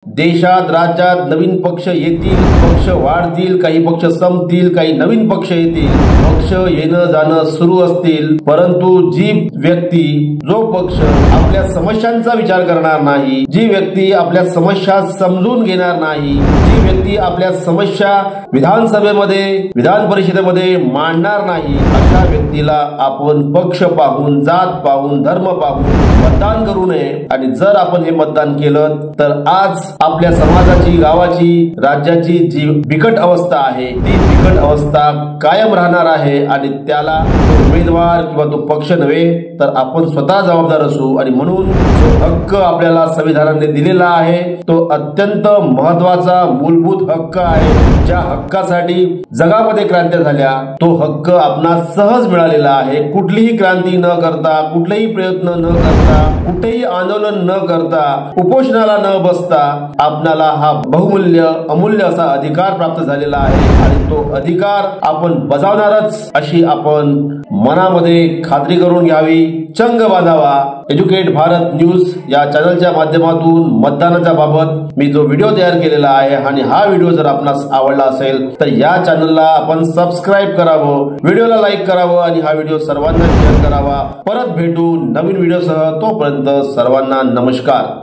देशात राज्यात नवीन पक्ष येतील, पक्ष वाढतील, काही पक्ष संपतील, काही नवीन पक्ष येतील, पक्ष येणं जाणं सुरू असतील, परंतु जी व्यक्ती जो पक्ष आपल्या समस्यांचा विचार करणार नाही, जी व्यक्ती आपल्या समस्या समजून घेणार नाही, जी व्यक्ती आपल्या समस्या विधानसभेमध्ये विधान परिषदेमध्ये मांडणार नाही, अशा व्यक्तीला आपण पक्ष पाहून, जात पाहून, धर्म पाहून मतदान करू नये। आणि जर आपण हे मतदान केलं तर आज आपल्या समाजाची, गावाची, राज्याची जी बिकट अवस्था आहे ती बिकट अवस्था कायम राहणार आहे आणि त्याला उमेदवार किंवा तो पक्ष नव्हे तर आपण स्वतः जबाबदार असू। आणि म्हणून जो हक्क आपल्याला संविधानाने दिलेला आहे तो अत्यंत महत्वाचा मूलभूत हक्क आहे, ज्या हक्कासाठी जगामध्ये क्रांत्या झाल्या, तो हक्क आपणास सहज मिळालेला आहे। कुठलीही क्रांती न करता, कुठलेही प्रयत्न न करता, कुठेही आंदोलन न करता, उपोषणाला न बसता आपल्याला हा बहुमूल्य अमूल्य असा अधिकार प्राप्त झालेला आहे आणि तो अधिकार आपण बजावणारच अशी आपण मनामध्ये खात्री करून घ्यावी, चंग बांधावा। एज्युकेट भारत न्यूज या चॅनलच्या माध्यमातून मतदानाच्या बाबत मी जो व्हिडिओ तयार केलेला आहे आणि हा व्हिडिओ जर आपणास आवडला असेल तर या चॅनलला आपण सबस्क्राइब करावं, व्हिडिओला लाईक करावं आणि हा व्हिडिओ सर्वांना शेअर करावा। परत भेटू नवीन व्हिडिओसह, तोपर्यंत सर्वांना नमस्कार।